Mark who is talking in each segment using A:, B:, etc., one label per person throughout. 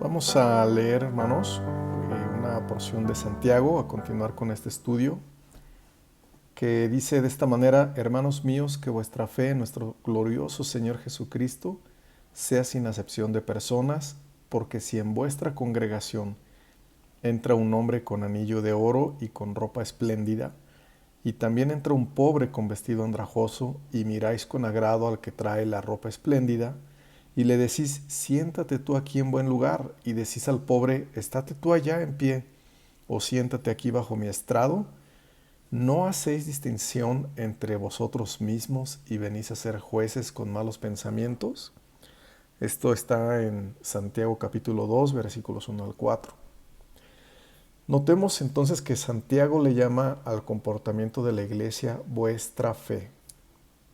A: Vamos a leer, hermanos, una porción de Santiago, a continuar con este estudio, que dice de esta manera: hermanos míos, que vuestra fe en nuestro glorioso Señor Jesucristo sea sin acepción de personas, porque si en vuestra congregación entra un hombre con anillo de oro y con ropa espléndida, y también entra un pobre con vestido andrajoso, y miráis con agrado al que trae la ropa espléndida, y le decís, siéntate tú aquí en buen lugar, y decís al pobre, estate tú allá en pie, o siéntate aquí bajo mi estrado, ¿no hacéis distinción entre vosotros mismos y venís a ser jueces con malos pensamientos? Esto está en Santiago capítulo 2, versículos 1 al 4. Notemos entonces que Santiago le llama al comportamiento de la iglesia vuestra fe.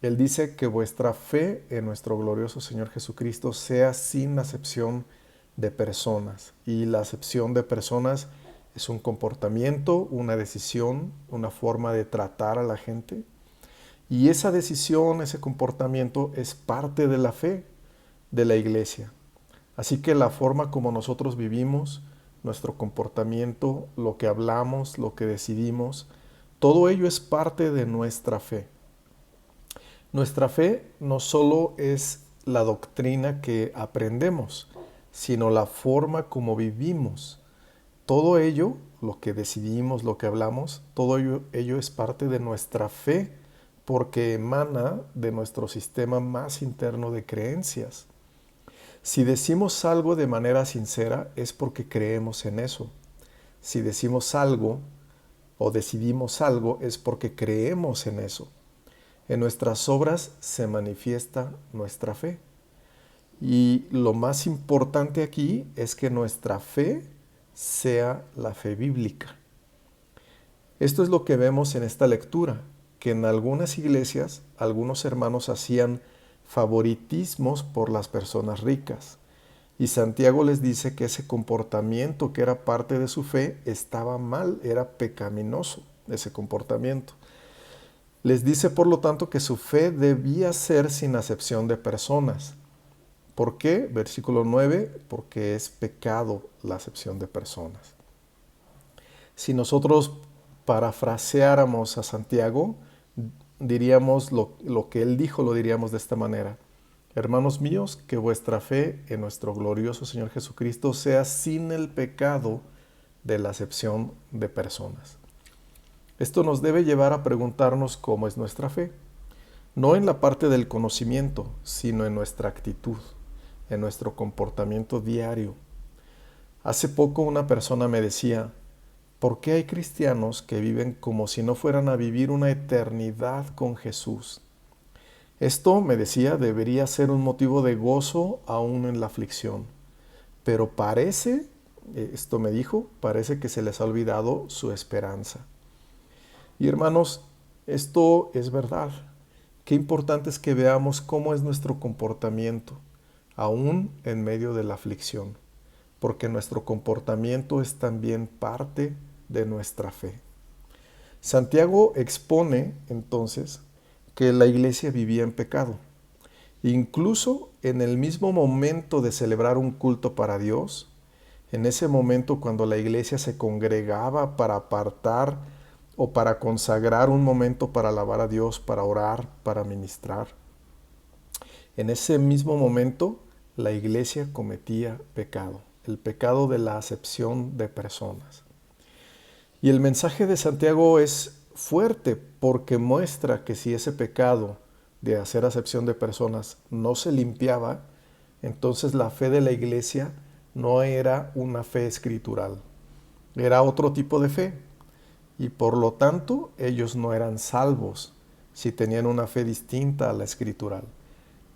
A: Él dice que vuestra fe en nuestro glorioso Señor Jesucristo sea sin acepción de personas. Y la acepción de personas es un comportamiento, una decisión, una forma de tratar a la gente. Y esa decisión, ese comportamiento es parte de la fe de la iglesia. Así que la forma como nosotros vivimos, nuestro comportamiento, lo que hablamos, lo que decidimos, todo ello es parte de nuestra fe. Nuestra fe no solo es la doctrina que aprendemos, sino la forma como vivimos. Todo ello, lo que decidimos, lo que hablamos, todo ello es parte de nuestra fe porque emana de nuestro sistema más interno de creencias. Si decimos algo de manera sincera es porque creemos en eso. Si decimos algo o decidimos algo es porque creemos en eso. En nuestras obras se manifiesta nuestra fe. Y lo más importante aquí es que nuestra fe sea la fe bíblica. Esto es lo que vemos en esta lectura, que en algunas iglesias algunos hermanos hacían favoritismos por las personas ricas. Y Santiago les dice que ese comportamiento que era parte de su fe estaba mal, era pecaminoso ese comportamiento. Les dice, por lo tanto, que su fe debía ser sin acepción de personas. ¿Por qué? Versículo 9, porque es pecado la acepción de personas. Si nosotros parafraseáramos a Santiago, diríamos lo que él dijo, lo diríamos de esta manera. Hermanos míos, que vuestra fe en nuestro glorioso Señor Jesucristo sea sin el pecado de la acepción de personas. Esto nos debe llevar a preguntarnos cómo es nuestra fe, no en la parte del conocimiento, sino en nuestra actitud, en nuestro comportamiento diario. Hace poco una persona me decía, ¿por qué hay cristianos que viven como si no fueran a vivir una eternidad con Jesús? Esto, me decía, debería ser un motivo de gozo aún en la aflicción. Pero parece, esto me dijo, parece que se les ha olvidado su esperanza. Y hermanos, esto es verdad. Qué importante es que veamos cómo es nuestro comportamiento, aún en medio de la aflicción, porque nuestro comportamiento es también parte de nuestra fe. Santiago expone entonces que la iglesia vivía en pecado. Incluso en el mismo momento de celebrar un culto para Dios, en ese momento cuando la iglesia se congregaba para apartar o para consagrar un momento para alabar a Dios, para orar, para ministrar, en ese mismo momento la iglesia cometía pecado, el pecado de la acepción de personas. Y el mensaje de Santiago es fuerte porque muestra que si ese pecado de hacer acepción de personas no se limpiaba, entonces la fe de la iglesia no era una fe escritural, era otro tipo de fe. Y por lo tanto ellos no eran salvos si tenían una fe distinta a la escritural.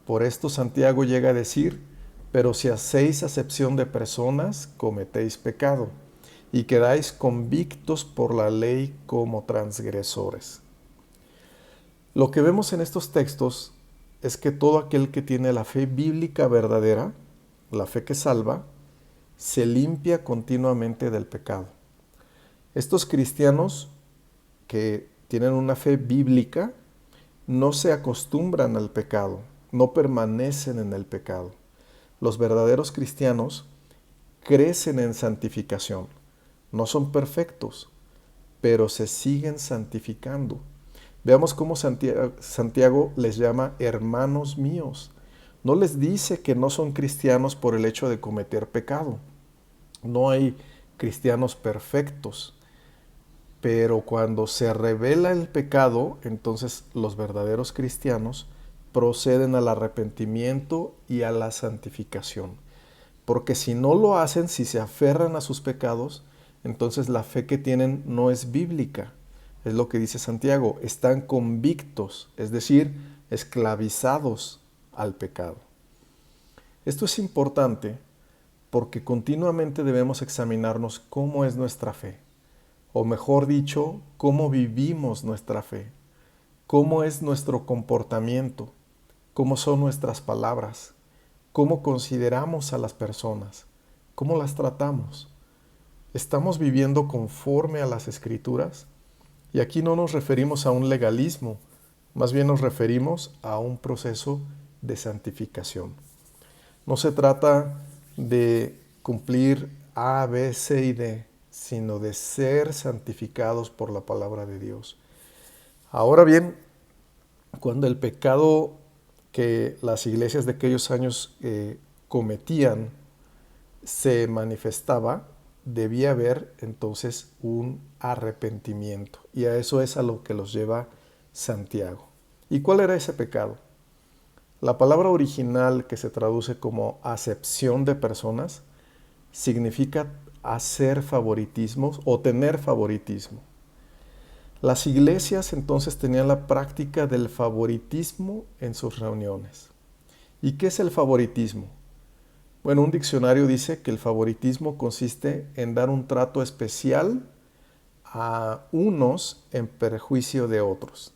A: Por esto Santiago llega a decir, pero si hacéis acepción de personas, cometéis pecado y quedáis convictos por la ley como transgresores. Lo que vemos en estos textos es que todo aquel que tiene la fe bíblica verdadera, la fe que salva, se limpia continuamente del pecado. Estos cristianos que tienen una fe bíblica no se acostumbran al pecado, no permanecen en el pecado. Los verdaderos cristianos crecen en santificación. No son perfectos, pero se siguen santificando. Veamos cómo Santiago les llama hermanos míos. No les dice que no son cristianos por el hecho de cometer pecado. No hay cristianos perfectos. Pero cuando se revela el pecado, entonces los verdaderos cristianos proceden al arrepentimiento y a la santificación. Porque si no lo hacen, si se aferran a sus pecados, entonces la fe que tienen no es bíblica. Es lo que dice Santiago, están convictos, es decir, esclavizados al pecado. Esto es importante porque continuamente debemos examinarnos cómo es nuestra fe, o mejor dicho, cómo vivimos nuestra fe, cómo es nuestro comportamiento, cómo son nuestras palabras, cómo consideramos a las personas, cómo las tratamos. ¿Estamos viviendo conforme a las Escrituras? Y aquí no nos referimos a un legalismo, más bien nos referimos a un proceso de santificación. No se trata de cumplir A, B, C y D, sino de ser santificados por la palabra de Dios. Ahora bien, cuando el pecado que las iglesias de aquellos años cometían se manifestaba, debía haber entonces un arrepentimiento. Y a eso es a lo que los lleva Santiago. ¿Y cuál era ese pecado? La palabra original que se traduce como acepción de personas significa hacer favoritismos o tener favoritismo. Las iglesias entonces tenían la práctica del favoritismo en sus reuniones. ¿Y qué es el favoritismo? Bueno, un diccionario dice que el favoritismo consiste en dar un trato especial a unos en perjuicio de otros.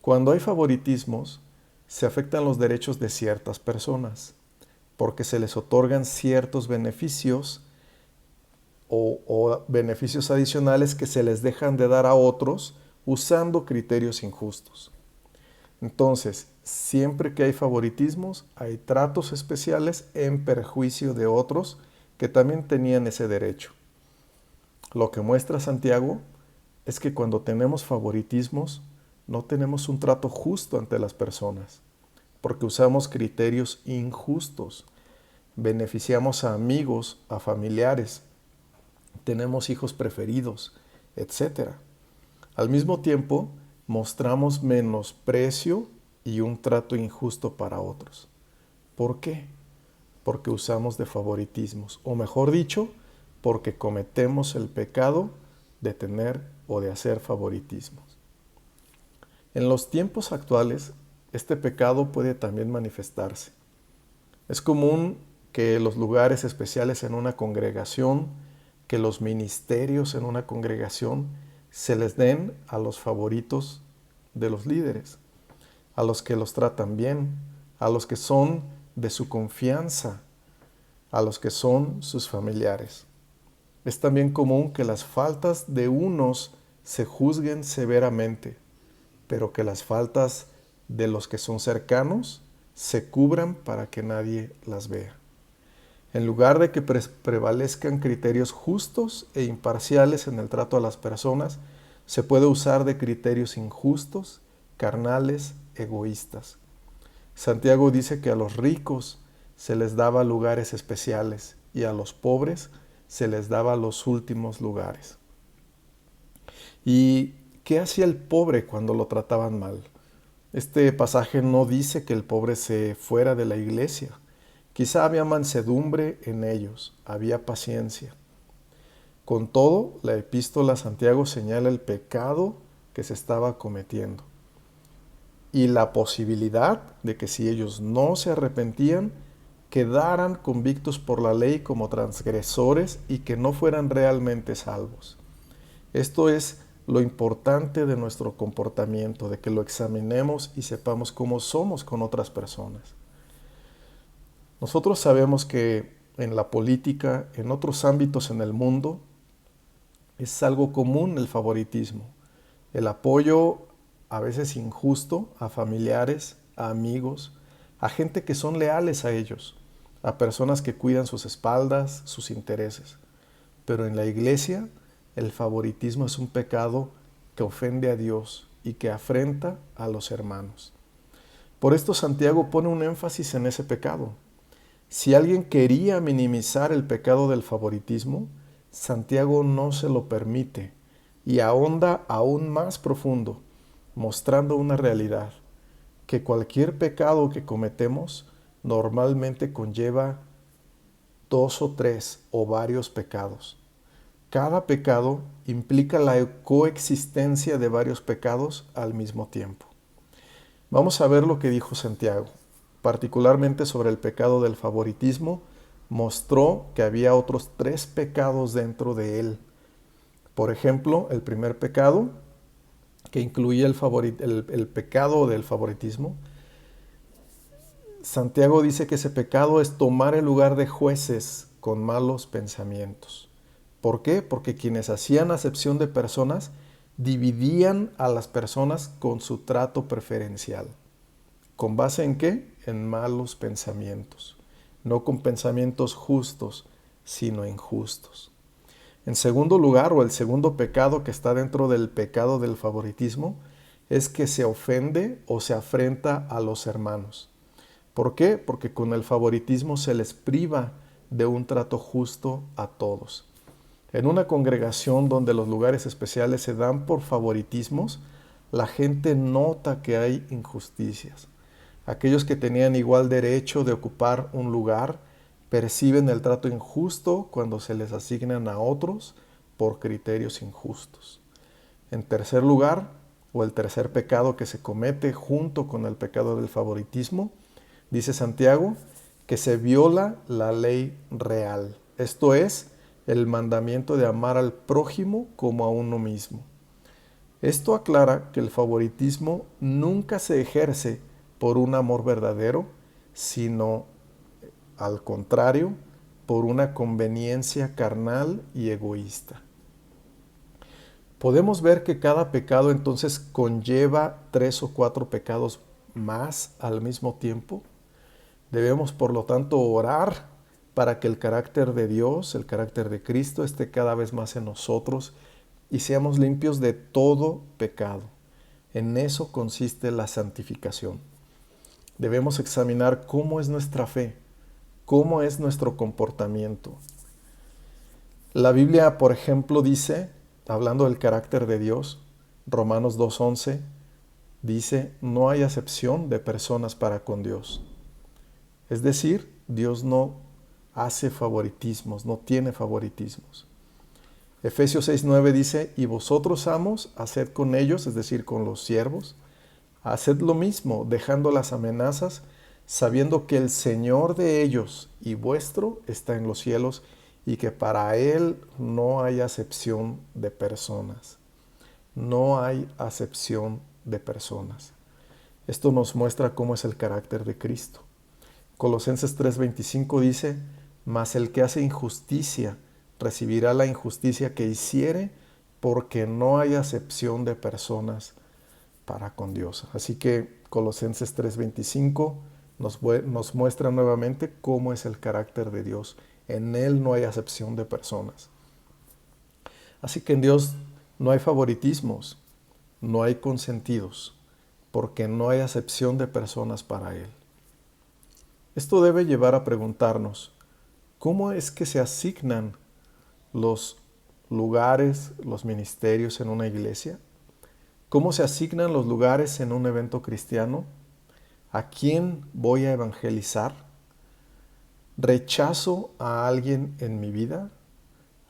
A: Cuando hay favoritismos, se afectan los derechos de ciertas personas, porque se les otorgan ciertos beneficios o beneficios adicionales que se les dejan de dar a otros usando criterios injustos. Entonces, siempre que hay favoritismos, hay tratos especiales en perjuicio de otros que también tenían ese derecho. Lo que muestra Santiago es que cuando tenemos favoritismos, no tenemos un trato justo ante las personas, porque usamos criterios injustos. Beneficiamos a amigos, a familiares, tenemos hijos preferidos, etc. Al mismo tiempo, mostramos menosprecio y un trato injusto para otros. ¿Por qué? Porque usamos de favoritismos, o mejor dicho, porque cometemos el pecado de tener o de hacer favoritismos. En los tiempos actuales, este pecado puede también manifestarse. Es común que los lugares especiales en una congregación, que los ministerios en una congregación se les den a los favoritos de los líderes, a los que los tratan bien, a los que son de su confianza, a los que son sus familiares. Es también común que las faltas de unos se juzguen severamente, pero que las faltas de los que son cercanos se cubran para que nadie las vea. En lugar de que prevalezcan criterios justos e imparciales en el trato a las personas, se puede usar de criterios injustos, carnales, egoístas. Santiago dice que a los ricos se les daba lugares especiales y a los pobres se les daba los últimos lugares. ¿Y qué hacía el pobre cuando lo trataban mal? Este pasaje no dice que el pobre se fuera de la iglesia. Quizá había mansedumbre en ellos, había paciencia. Con todo, la epístola a Santiago señala el pecado que se estaba cometiendo y la posibilidad de que si ellos no se arrepentían, quedaran convictos por la ley como transgresores y que no fueran realmente salvos. Esto es lo importante de nuestro comportamiento, de que lo examinemos y sepamos cómo somos con otras personas. Nosotros sabemos que en la política, en otros ámbitos en el mundo, es algo común el favoritismo, el apoyo a veces injusto a familiares, a amigos, a gente que son leales a ellos, a personas que cuidan sus espaldas, sus intereses. Pero en la iglesia, el favoritismo es un pecado que ofende a Dios y que afrenta a los hermanos. Por esto Santiago pone un énfasis en ese pecado. Si alguien quería minimizar el pecado del favoritismo, Santiago no se lo permite y ahonda aún más profundo, mostrando una realidad, que cualquier pecado que cometemos normalmente conlleva 2 o 3 o varios pecados. Cada pecado implica la coexistencia de varios pecados al mismo tiempo. Vamos a ver lo que dijo Santiago, particularmente sobre el pecado del favoritismo. Mostró que había otros 3 pecados dentro de él. Por ejemplo, el primer pecado, que incluía el pecado del favoritismo. Santiago dice que ese pecado es tomar el lugar de jueces con malos pensamientos. ¿Por qué? Porque quienes hacían acepción de personas dividían a las personas con su trato preferencial. ¿Con base en qué? En malos pensamientos. No con pensamientos justos, sino injustos. En segundo lugar, o el segundo pecado que está dentro del pecado del favoritismo, es que se ofende o se afrenta a los hermanos. ¿Por qué? Porque con el favoritismo se les priva de un trato justo a todos. En una congregación donde los lugares especiales se dan por favoritismos, la gente nota que hay injusticias. Aquellos que tenían igual derecho de ocupar un lugar perciben el trato injusto cuando se les asignan a otros por criterios injustos. En tercer lugar, o el tercer pecado que se comete junto con el pecado del favoritismo, dice Santiago, que se viola la ley real. Esto es, el mandamiento de amar al prójimo como a uno mismo. Esto aclara que el favoritismo nunca se ejerce por un amor verdadero, sino al contrario, por una conveniencia carnal y egoísta. Podemos ver que cada pecado entonces conlleva 3 o 4 pecados más al mismo tiempo. Debemos, por lo tanto, orar para que el carácter de Dios, el carácter de Cristo, esté cada vez más en nosotros y seamos limpios de todo pecado. En eso consiste la santificación. Debemos examinar cómo es nuestra fe, cómo es nuestro comportamiento. La Biblia, por ejemplo, dice, hablando del carácter de Dios, Romanos 2:11, dice, no hay acepción de personas para con Dios. Es decir, Dios no hace favoritismos, no tiene favoritismos. Efesios 6:9 dice, y vosotros, amos, haced con ellos, es decir, con los siervos, haced lo mismo, dejando las amenazas, sabiendo que el Señor de ellos y vuestro está en los cielos y que para Él no hay acepción de personas. No hay acepción de personas. Esto nos muestra cómo es el carácter de Cristo. Colosenses 3:25 dice, mas el que hace injusticia recibirá la injusticia que hiciere, porque no hay acepción de personas para con Dios. Así que Colosenses 3:25 nos muestra nuevamente cómo es el carácter de Dios. En Él no hay acepción de personas. Así que en Dios no hay favoritismos, no hay consentidos, porque no hay acepción de personas para Él. Esto debe llevar a preguntarnos, ¿cómo es que se asignan los lugares, los ministerios en una iglesia? ¿Cómo se asignan los lugares en un evento cristiano? ¿A quién voy a evangelizar? ¿Rechazo a alguien en mi vida?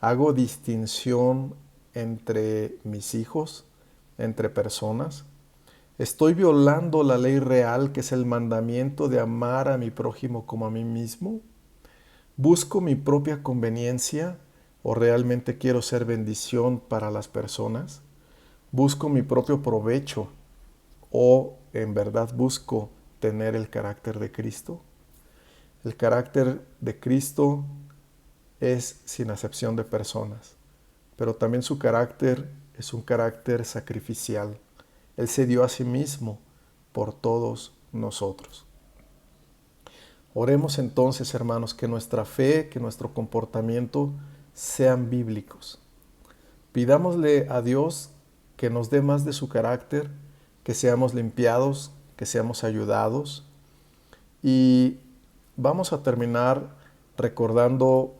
A: ¿Hago distinción entre mis hijos, entre personas? ¿Estoy violando la ley real, que es el mandamiento de amar a mi prójimo como a mí mismo? ¿Busco mi propia conveniencia o realmente quiero ser bendición para las personas? ¿Busco mi propio provecho o en verdad busco tener el carácter de Cristo? El carácter de Cristo es sin acepción de personas, pero también su carácter es un carácter sacrificial. Él se dio a sí mismo por todos nosotros. Oremos entonces, hermanos, que nuestra fe, que nuestro comportamiento sean bíblicos. Pidámosle a Dios que nos dé más de su carácter, que seamos limpiados, que seamos ayudados. Y vamos a terminar recordando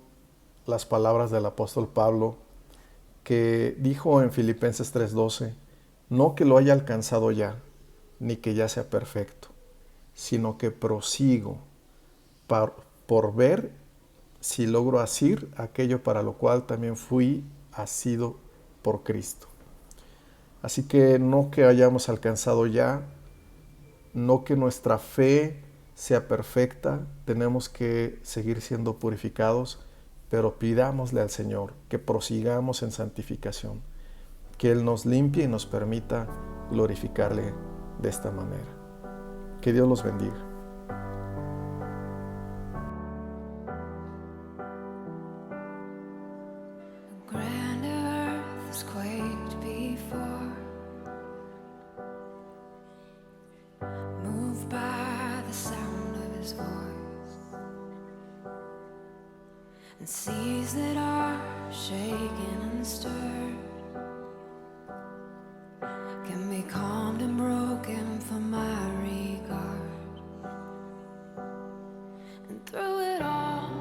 A: las palabras del apóstol Pablo, que dijo en Filipenses 3:12, no que lo haya alcanzado ya, ni que ya sea perfecto, sino que prosigo por ver si logro asir aquello para lo cual también fui asido por Cristo. Así que no que hayamos alcanzado ya, no que nuestra fe sea perfecta, tenemos que seguir siendo purificados, pero pidámosle al Señor que prosigamos en santificación, que Él nos limpie y nos permita glorificarle de esta manera. Que Dios los bendiga.
B: And seas that are shaken and stirred can be calmed and broken for my regard. And through it all,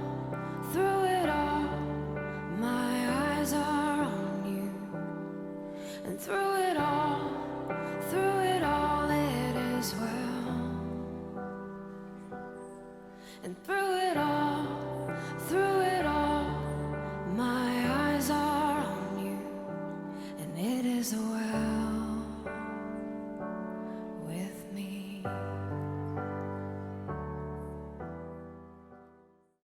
B: my eyes are on you. And through it all, it is well. And through